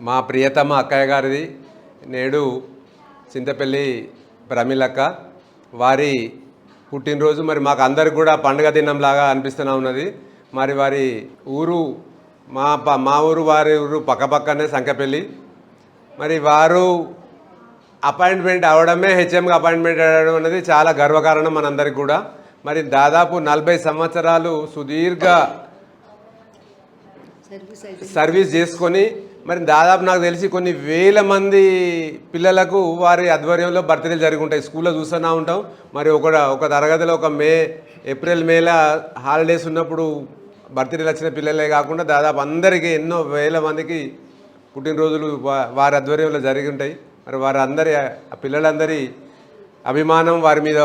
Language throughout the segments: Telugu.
మా ప్రియతమ అక్కయ్య గారిది నేడు చింతపల్లి ప్రమిలక్క వారి పుట్టినరోజు. మరి మాకు అందరికి కూడా పండుగ దినంలాగా అనిపిస్తూనే ఉన్నది. మరి వారి ఊరు మా ఊరు వారి ఊరు పక్కపక్కనే సంకపల్లి. మరి వారు అపాయింట్మెంట్ అవడమే హెచ్ఎంగా అపాయింట్మెంట్ అవ్వడం అనేది చాలా గర్వకారణం మనందరికి కూడా. మరి దాదాపు 40 సంవత్సరాలు సుదీర్ఘ సర్వీస్ చేసుకొని మరి దాదాపు నాకు తెలిసి కొన్ని వేల మంది పిల్లలకు వారి ఆధ్వర్యంలో బర్త్డేలు జరిగి ఉంటాయి. స్కూల్లో చూస్తూనే ఉంటాం. మరి ఒక తరగతిలో ఏప్రిల్ మేల హాలిడేస్ ఉన్నప్పుడు బర్త్డేలు వచ్చిన పిల్లలే కాకుండా దాదాపు అందరికీ ఎన్నో వేల మందికి పుట్టినరోజులు వారి ఆధ్వర్యంలో జరిగి ఉంటాయి. మరి ఆ పిల్లలందరి అభిమానం వారి మీద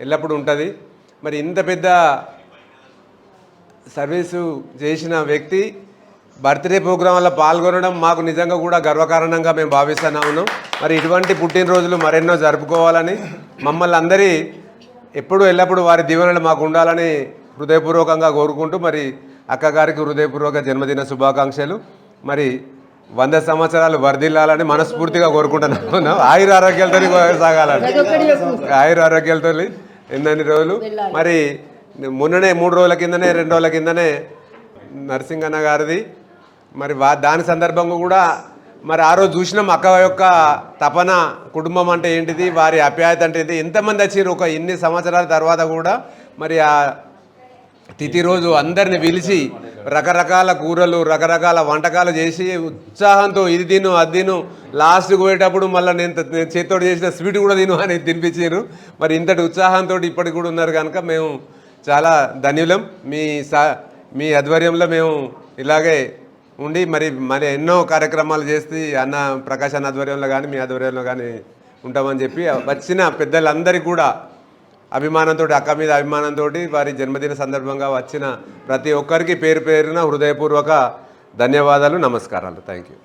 ఎల్లప్పుడూ ఉంటుంది. మరి ఇంత పెద్ద సర్వీసు చేసిన వ్యక్తి బర్త్డే ప్రోగ్రాంలో పాల్గొనడం మాకు నిజంగా కూడా గర్వకారణంగా మేము భావిస్తూనే ఉన్నాం. మరి ఇటువంటి పుట్టినరోజులు మరెన్నో జరుపుకోవాలని మమ్మల్ని అందరి ఎల్లప్పుడూ వారి దీవెనలు మాకు ఉండాలని హృదయపూర్వకంగా కోరుకుంటూ మరి అక్కగారికి హృదయపూర్వక జన్మదిన శుభాకాంక్షలు. మరి 100 సంవత్సరాలు వర్ధిల్లాలని మనస్ఫూర్తిగా కోరుకుంటున్నాం. ఆయురారోగ్యాలతో సాగాలని, ఆయురారోగ్యాలతో ఎన్నన్ని రోజులు. మరి మొన్ననే 2 రోజుల కిందనే నరసింగన్న గారిది. మరి దాని సందర్భంగా కూడా మరి ఆ రోజు చూసినాం అక్క యొక్క తపన, కుటుంబం అంటే ఏంటిది, వారి ఆప్యాయత అంటే ఏంటి, ఎంతమంది వచ్చారు ఇన్ని సంవత్సరాల తర్వాత కూడా. మరి ఆ తిథి రోజు అందరిని పిలిచి రకరకాల కూరలు రకరకాల వంటకాలు చేసి ఉత్సాహంతో ఇది తిను అది తిను, లాస్ట్కి పోయేటప్పుడు మళ్ళీ నేను చేతితోటి చేసిన స్వీట్ కూడా తిను అని తినిపించారు. మరి ఇంతటి ఉత్సాహంతో ఇప్పటికి కూడా ఉన్నారు కనుక మేము చాలా ధన్యులం. మీ ఆధ్వర్యంలో మేము ఇలాగే ఉండి మరి ఎన్నో కార్యక్రమాలు చేసి అన్న ప్రకాశ్ అన్న ఆధ్వర్యంలో కానీ మీ ఆధ్వర్యంలో కానీ ఉంటామని చెప్పి వచ్చిన పెద్దలందరికీ కూడా అభిమానంతో, అక్క మీద అభిమానంతో వారి జన్మదిన సందర్భంగా వచ్చిన ప్రతి ఒక్కరికి పేరు పేరున హృదయపూర్వక ధన్యవాదాలు, నమస్కారాలు. Thank you.